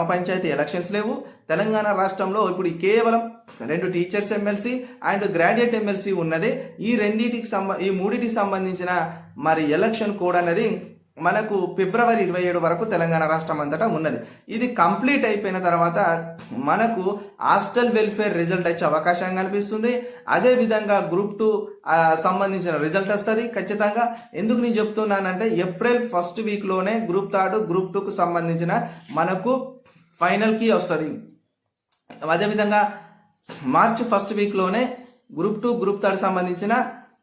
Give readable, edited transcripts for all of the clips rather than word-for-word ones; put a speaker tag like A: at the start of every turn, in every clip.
A: Panchayat elections లేవు. తెలంగాణ రాష్ట్రంలో ఇప్పుడు కేవలం 2 teachers MLC and graduate MLC ఉన్నది. ఈ మూడింటికి సంబంధించిన మరి ఎలక్షన్ కోడ్ అనేది మనకు ఫిబ్రవరి 27 వరకు తెలంగాణ రాష్ట్రం అంతటా ఉన్నది. ఇది కంప్లీట్ అయిపోయిన తర్వాత మనకు హాస్టల్ వెల్ఫేర్ రిజల్ట్ వచ్చే అవకాశం కనిపిస్తుంది. అదే విధంగా గ్రూప్ 2 సంబంధించిన రిజల్ట్ వస్తుంది ఖచ్చితంగా. ఎందుకు నేను చెప్తున్నానంటే ఏప్రిల్ 1st వీక్లోనే గ్రూప్ 3 గ్రూప్ 2కు సంబంధించిన మనకు ఫైనల్ కీ వస్తుంది. అదేవిధంగా మార్చ్ 1st వీక్లోనే గ్రూప్ 2 గ్రూప్ 3 సంబంధించిన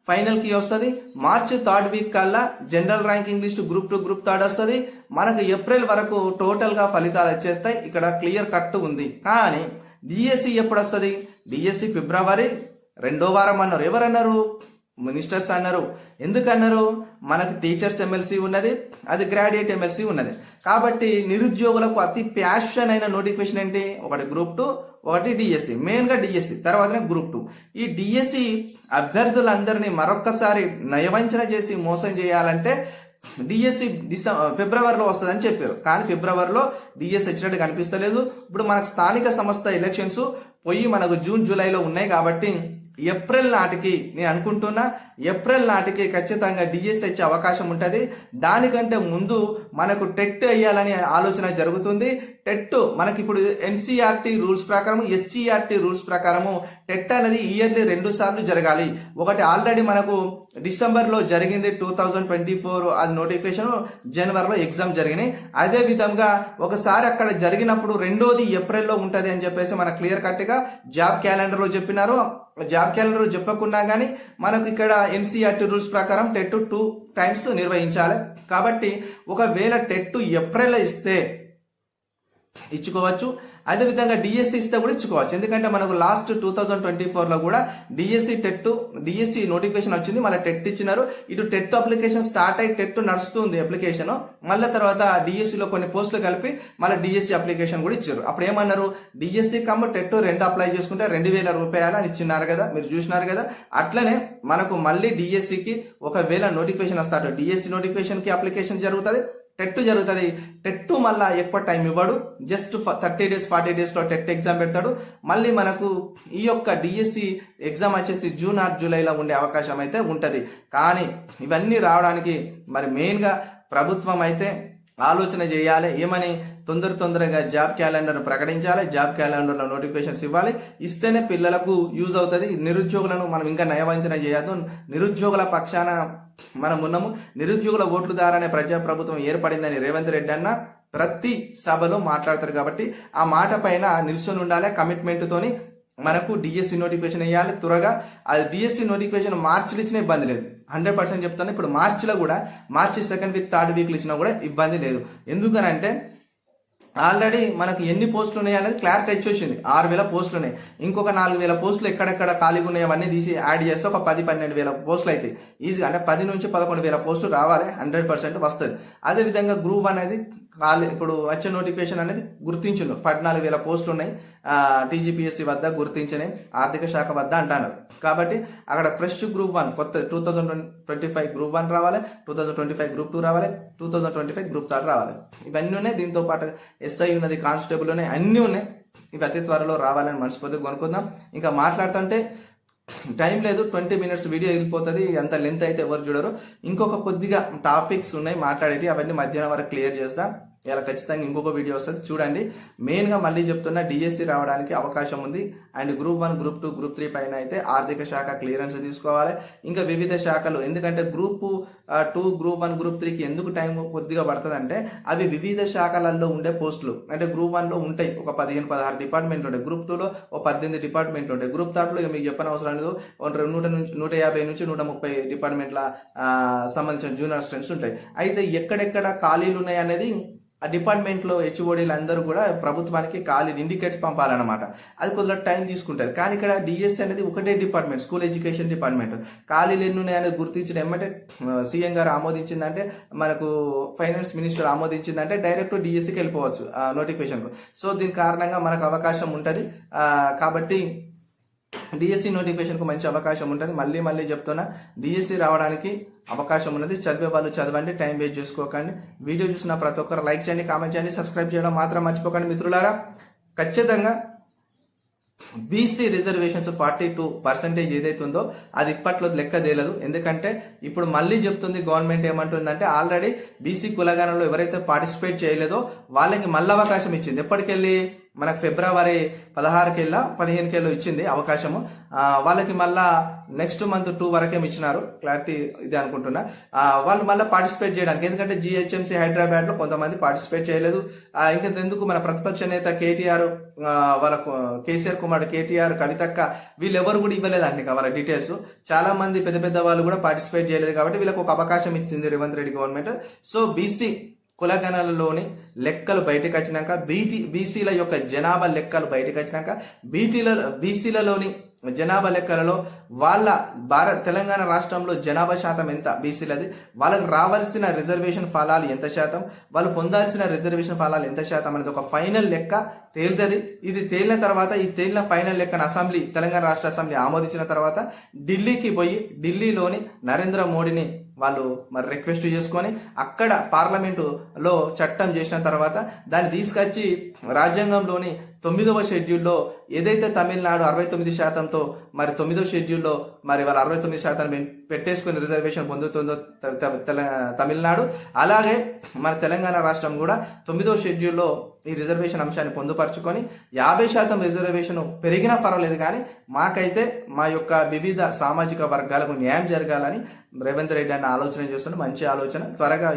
A: ఫైనల్ కీ వస్తుంది. మార్చ్ 3rd వీక్ కల్లా general ranking list group 2 group 3 వస్తుంది. మనకు ఏప్రిల్ వరకు టోటల్గా ఫలితాలు వచ్చేస్తాయి. ఇక్కడ క్లియర్ కట్ ఉంది. కానీ డిఎస్సి ఎప్పుడు వస్తుంది? డిఎస్సి ఫిబ్రవరి 2వ వారం అన్నారు. ఎవరన్నారు? మినిస్టర్స్ అన్నారు. ఎందుకన్నారు? మనకు టీచర్స్ ఎమ్మెల్సీ ఉన్నది, అది గ్రాడ్యుయేట్ ఎమ్మెల్సీ ఉన్నది. కాబట్టి నిరుద్యోగులకు అతి ప్యాషన్ అయిన నోటిఫికేషన్ ఏంటి? ఒకటి గ్రూప్ 2, ఒకటి డిఎస్సి. మెయిన్గా డిఎస్సి, తర్వాతనే గ్రూప్ 2. ఈ డిఎస్సి అభ్యర్థులందరినీ మరొక్కసారి నయవంచన చేసి మోసం చేయాలంటే డిఎస్సి ఫిబ్రవరిలో వస్తుందని చెప్పారు. కానీ ఫిబ్రవరిలో డిఎస్సి వచ్చినట్టు కనిపిస్తలేదు. ఇప్పుడు మనకు స్థానిక సంస్థ ఎలక్షన్స్ పోయి మనకు జూన్ జూలైలో ఉన్నాయి. కాబట్టి ఏప్రిల్ నాటికి నేను అనుకుంటున్నా, ఏప్రిల్ నాటికి ఖచ్చితంగా డిఎస్సి వచ్చే అవకాశం ఉంటుంది. దానికంటే ముందు మనకు టెట్ వేయాలని ఆలోచన జరుగుతుంది. టెట్ మనకి ఇప్పుడు ఎన్సీఆర్టీ రూల్స్ ప్రకారం, ఎస్సీఆర్టీ రూల్స్ ప్రకారము టెట్ అనేది ఇయర్లీ 2 సార్లు జరగాలి. ఒకటి ఆల్రెడీ మనకు డిసెంబర్లో జరిగింది 2024, అది నోటిఫికేషన్. జనవరిలో ఎగ్జామ్ జరిగినాయి. అదే విధంగా ఒకసారి అక్కడ జరిగినప్పుడు రెండోది ఏప్రిల్లో ఉంటుంది అని చెప్పేసి మన క్లియర్ కట్గా జాబ్ క్యాలెండర్లో చెప్పినారు. జాబ్ క్యాలెండర్ చెప్పకున్నా కానీ మనకు ఇక్కడ ఎన్సీఆర్టీ రూల్స్ ప్రకారం టెట్ 2 టైమ్స్ నిర్వహించాలి. కాబట్టి ఒకవేళ టెట్ ఏప్రిల్లో ఇస్తే ఇచ్చుకోవచ్చు. అదేవిధంగా డిఎస్సి ఇస్తే కూడా ఇచ్చుకోవచ్చు. ఎందుకంటే మనకు లాస్ట్ 2024లో కూడా డిఎస్సి నోటిఫికేషన్ వచ్చింది, మళ్ళీ టెట్ ఇచ్చినారు. ఇటు టెట్ అప్లికేషన్ స్టార్ట్ అయ్యి టెట్ నడుస్తుంది అప్లికేషన్. మళ్ళీ తర్వాత డిఎస్సిలో కొన్ని పోస్టులు కలిపి మళ్ళీ డిఎస్సి అప్లికేషన్ కూడా ఇచ్చారు. అప్పుడు ఏమన్నారు? డిఎస్సి కమ్ టెట్ 2 అప్లై చేసుకుంటే 2000 రూపాయలు అని ఇచ్చినారు కదా, మీరు చూసినారు కదా. అట్లనే మనకు మళ్ళీ డిఎస్సికి ఒకవేళ నోటిఫికేషన్ వస్తాడు, డిఎస్సి నోటిఫికేషన్కి అప్లికేషన్ జరుగుతుంది, టెట్ జరుగుతుంది. టెట్ మళ్ళీ ఎక్కువ టైం ఇవ్వడు, జస్ట్ 30 days 40 daysలో టెట్ ఎగ్జామ్ పెడతాడు. మళ్ళీ మనకు ఈ యొక్క డిఎస్సి ఎగ్జామ్ వచ్చేసి జూన్ ఆర్ జూలైలో ఉండే అవకాశం అయితే ఉంటుంది. కానీ ఇవన్నీ రావడానికి మరి మెయిన్గా ప్రభుత్వం అయితే ఆలోచన చేయాలి. ఏమని? తొందరగా జాబ్ క్యాలెండర్ను ప్రకటించాలి, జాబ్ క్యాలెండర్లో నోటిఫికేషన్స్ ఇవ్వాలి. ఇస్తేనే పిల్లలకు యూజ్ అవుతుంది. నిరుద్యోగులను మనం ఇంకా నయవంచన చేయొద్దు. నిరుద్యోగుల పక్షాన మనం ఉన్నాము. నిరుద్యోగుల ఓట్ల ద్వారానే ప్రజాప్రభుత్వం ఏర్పడిందని రేవంత్ రెడ్డి అన్న ప్రతి సభలో మాట్లాడతారు. కాబట్టి ఆ మాట పైన నిల్చొని ఉండాలి. కమిట్మెంట్ తోని మనకు డిఎస్సి నోటిఫికేషన్ వేయాలి త్వరగా. అది డిఎస్సి నోటిఫికేషన్ మార్చిలో ఇచ్చిన ఇబ్బంది లేదు, 100% చెప్తాను. ఇప్పుడు మార్చిలో కూడా మార్చి 2nd వీక్ 3rd వీక్లు ఇచ్చినా కూడా ఇబ్బంది లేదు. ఎందుకనంటే ఆల్రెడీ మనకు ఎన్ని పోస్టులు ఉన్నాయి అనేది క్లారిటీ వచ్చేసింది. 6000 పోస్టులు ఉన్నాయి. ఇంకొక 4000 పోస్టులు ఎక్కడెక్కడ ఖాళీగా ఉన్నాయి అవన్నీ తీసి యాడ్ చేస్తే ఒక 10-12,000 పోస్టులు అయితే ఈజీ. అంటే 10 నుంచి 11,000 పోస్టులు రావాలి, 100% వస్తుంది. అదేవిధంగా గ్రూప్ 1 అనేది ఇప్పుడు వచ్చే నోటిఫికేషన్ అనేది గుర్తించిండు. 14,000 పోస్టులు ఉన్నాయి టీజీపీఎస్సీ వద్ద గుర్తించినాయి, ఆర్థిక శాఖ వద్ద అంటున్నారు. కాబట్టి అక్కడ ఫ్రెష్ గ్రూప్ 1 కొత్త 2025 గ్రూప్ 1 రావాలి, 2025 గ్రూప్ 2 రావాలి, 2025 గ్రూప్ 3 రావాలి. ఇవన్నీ ఉన్నాయి. దీంతో పాటు ఎస్ఐ ఉన్నది, కానిస్టేబుల్ ఉన్నాయి, అన్నీ ఉన్నాయి. ఇవి అతి త్వరలో రావాలని మనస్ఫూర్తిగా కొనుక్కుందాం. ఇంకా మాట్లాడుతుంటే టైం లేదు, 20 minutes వీడియో వెళ్ళిపోతుంది. అంత లెంత్ అయితే ఎవరు చూడరు. ఇంకొక కొద్దిగా టాపిక్స్ ఉన్నాయి మాట్లాడేది, అవన్నీ మధ్యాహ్నం వరకు క్లియర్ చేస్తా. ఇలా ఖచ్చితంగా ఇంకొక వీడియో వస్తుంది చూడండి. మెయిన్గా మళ్ళీ చెప్తున్నా, డిఎస్సి రావడానికి అవకాశం ఉంది. అండ్ గ్రూప్ 1 గ్రూప్ 2 గ్రూప్ 3 పైన అయితే ఆర్థిక శాఖ క్లియరెన్స్ తీసుకోవాలి. ఇంకా వివిధ శాఖలు, ఎందుకంటే గ్రూప్ 2 గ్రూప్ 1 గ్రూప్ 3కి ఎందుకు టైం కొద్దిగా పడుతుంది అంటే అవి వివిధ శాఖలలో ఉండే పోస్టులు. అంటే గ్రూప్ 1లో ఉంటాయి ఒక 15-16 డిపార్ట్మెంట్లు ఉంటాయి, గ్రూప్ 2లో ఒక 18 డిపార్ట్మెంట్లు ఉంటాయి, గ్రూప్ 3లో ఇక మీకు చెప్పని అవసరం లేదు 150 నుంచి 130 డిపార్ట్మెంట్ల సంబంధించిన జూనియర్ స్టూడెంట్స్ ఉంటాయి. అయితే ఎక్కడెక్కడ ఖాళీలు ఉన్నాయి అనేది ఆ డిపార్ట్మెంట్లో హెచ్ఓడీలు అందరూ కూడా ప్రభుత్వానికి ఖాళీలు ఇండికేట్ పంపాలన్నమాట. అది కొద్దిగా టైం తీసుకుంటుంది. కానీ ఇక్కడ డిఎస్సి అనేది ఒకటే డిపార్ట్మెంట్, స్కూల్ ఎడ్యుకేషన్ డిపార్ట్మెంట్. ఖాళీలు ఎన్ని ఉన్నాయనేది గుర్తించడం ఏమంటే సీఎం గారు ఆమోదించిందంటే, మనకు ఫైనాన్స్ మినిస్టర్ ఆమోదించిందంటే డైరెక్ట్ డిఎస్సికి వెళ్ళిపోవచ్చు నోటిఫికేషన్కు. సో దీని కారణంగా మనకు అవకాశం ఉంటుంది. కాబట్టి డిఎస్సి నోటిఫికేషన్కు మంచి అవకాశం ఉంటుంది. మళ్ళీ చెప్తున్నా, డిఎస్సి రావడానికి అవకాశం ఉన్నది. చదివే వాళ్ళు చదవండి, టైం వేస్ట్ చేసుకోకండి. వీడియో చూసిన ప్రతి ఒక్కరు లైక్ చేయండి, కామెంట్ చేయండి, సబ్స్క్రైబ్ చేయడం మాత్రం మర్చిపోకండి మిత్రులారా. ఖచ్చితంగా బీసీ రిజర్వేషన్స్ 42% ఏదైతే ఉందో అది ఇప్పట్లో లెక్క తేలదు. ఎందుకంటే ఇప్పుడు మళ్ళీ చెప్తుంది గవర్నమెంట్ ఏమంటుందంటే, ఆల్రెడీ బీసీ కులగణంలో ఎవరైతే పార్టిసిపేట్ చేయలేదో వాళ్ళకి మళ్ళీ అవకాశం ఇచ్చింది. ఎప్పటికెళ్ళి మనకు ఫిబ్రవరి 16 15 ఇచ్చింది అవకాశము. వాళ్ళకి మళ్ళా నెక్స్ట్ మంత్ 2 వరకేమి ఇచ్చినారు, క్లారిటీ ఇది అనుకుంటున్నా. వాళ్ళు మళ్ళీ పార్టిసిపేట్ చేయడానికి, ఎందుకంటే జిహెచ్ఎంసీ హైదరాబాద్ లో కొంతమంది పార్టిసిపేట్ చేయలేదు. ఇంకెందుకు మన ప్రతిపక్ష నేత కేటీఆర్, వాళ్ళ కేసీఆర్ కుమారుడు కేటీఆర్, కవితక్క, వీళ్ళెవరు కూడా ఇవ్వలేదండి వాళ్ళ డీటెయిల్స్. చాలా మంది పెద్ద వాళ్ళు కూడా పార్టిసిపేట్ చేయలేదు. కాబట్టి వీళ్ళకి ఒక అవకాశం ఇచ్చింది Revanth Reddy government. So BC కులగణనలోని లెక్కలు బయటకు వచ్చినాక, బీసీల యొక్క జనాభా లెక్కలు బయటకు వచ్చినాక, బీసీలలోని జనాభా లెక్కలలో వాళ్ళ తెలంగాణ రాష్ట్రంలో జనాభా శాతం ఎంత బీసీలది, వాళ్ళకి రావాల్సిన రిజర్వేషన్ ఫలాలు ఎంత శాతం, వాళ్ళు పొందాల్సిన రిజర్వేషన్ ఫలాలు ఎంత శాతం అనేది ఒక ఫైనల్ లెక్క తేలుతుంది. ఇది తేలిన తర్వాత, ఈ తేలిన ఫైనల్ లెక్కను తెలంగాణ రాష్ట్ర అసెంబ్లీ ఆమోదించిన తర్వాత ఢిల్లీకి పోయి, ఢిల్లీలోని నరేంద్ర మోడీని వాళ్ళు మరి రిక్వెస్ట్ చేసుకొని అక్కడ పార్లమెంటులో చట్టం చేసిన తర్వాత దాన్ని తీసుకొచ్చి రాజ్యాంగంలోని 9వ షెడ్యూల్లో ఏదైతే తమిళనాడు 69%తో మరి 9వ షెడ్యూల్లో మరి వాళ్ళ 69% పెట్టేసుకుని రిజర్వేషన్ పొందుతుందో తమిళనాడు, అలాగే మన తెలంగాణ రాష్ట్రం కూడా 9వ షెడ్యూల్లో ఈ రిజర్వేషన్ అంశాన్ని పొందుపరుచుకొని 50% రిజర్వేషన్ పెరిగినా పర్వాలేదు, కానీ మాకైతే మా యొక్క వివిధ సామాజిక వర్గాలకు న్యాయం జరగాలని రేవంత్ రెడ్డి అన్న ఆలోచన చేస్తుంటే మంచి ఆలోచన. త్వరగా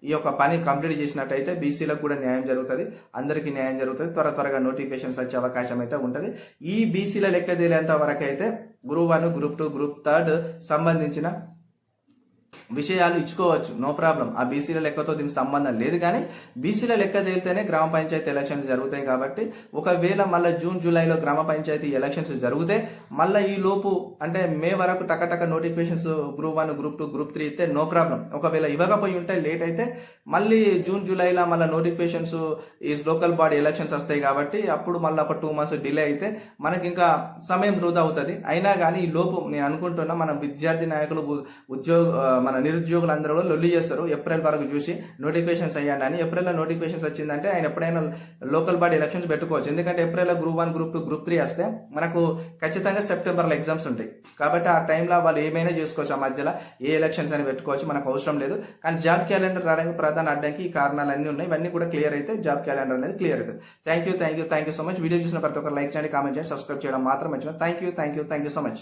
A: ఈ యొక్క పని కంప్లీట్ చేసినట్టయితే బీసీలకు కూడా న్యాయం జరుగుతుంది, అందరికీ న్యాయం జరుగుతుంది. త్వరగా నోటిఫికేషన్స్ వచ్చే అవకాశం అయితే ఉంటుంది. ఈ బీసీల లెక్క తేలేంత వరకు అయితే గ్రూప్ 1, గ్రూప్ 2, గ్రూప్ 3 సంబంధించిన విషయాలు ఇచ్చుకోవచ్చు, నో ప్రాబ్లం. ఆ బీసీల లెక్కతో దీనికి సంబంధం లేదు. కానీ బీసీల లెక్క తేలితేనే గ్రామ పంచాయతీ ఎలక్షన్స్ జరుగుతాయి. కాబట్టి ఒకవేళ మళ్ళీ జూన్ జూలైలో గ్రామ పంచాయతీ ఎలక్షన్స్ జరిగితే మళ్ళీ ఈ లోపు అంటే మే వరకు టకటక నోటిఫికేషన్స్ గ్రూప్ 1, గ్రూప్ 2, గ్రూప్ 3 ఇస్తే నో ప్రాబ్లం. ఒకవేళ ఇవ్వకపోయి ఉంటే లేట్ అయితే మళ్ళీ జూన్ జూలైలో మళ్ళీ నోటిఫికేషన్స్ ఈ లోకల్ బాడీ ఎలక్షన్స్ వస్తాయి. కాబట్టి అప్పుడు మళ్ళీ ఒక 2 months డిలే అయితే మనకి ఇంకా సమయం వృధా అవుతుంది. అయినా కానీ ఈ లోపు నేను అనుకుంటున్నా మన విద్యార్థి నాయకులు, మన నిరుద్యోగులందరూ కూడా లొల్లి చేస్తారు ఏప్రిల్ వరకు చూసి నోటిఫికేషన్స్ అయ్యాను అని. ఏప్రిల్లో నోటిఫికేషన్స్ వచ్చిందంటే ఆయన ఎప్పుడైనా లోకల్ బాడీ ఎలక్షన్స్ పెట్టుకోవచ్చు. ఎందుకంటే ఏప్రిల్లో గ్రూప్ 1, గ్రూప్ 2, గ్రూప్ 3 వస్తే మనకు ఖచ్చితంగా సెప్టెంబర్లో ఎగ్జామ్స్ ఉంటాయి. కాబట్టి ఆ టైంలో వాళ్ళు ఏమైనా చేసుకోవచ్చు, ఆ మధ్యలో ఏ ఎలక్షన్స్ అని పెట్టుకోవచ్చు, మనకు అవసరం లేదు. కానీ జాబ్ క్యాలెండర్ రావడానికి ప్రధాన అడ్డంకి ఈ కారణాలు అన్నీ ఉన్నాయి. ఇవన్నీ కూడా క్లియర్ అయితే జాబ్ క్యాలెండర్ అనేది క్లియర్ అవుతుంది. Thank you so much. Video చూసిన ప్రతి ఒక్కరు లైక్ చేయండి, కామెంట్ చేయండి, సబ్స్క్రైబ్ చేయడం మాత్రం మర్చిపోండి. Thank you so much.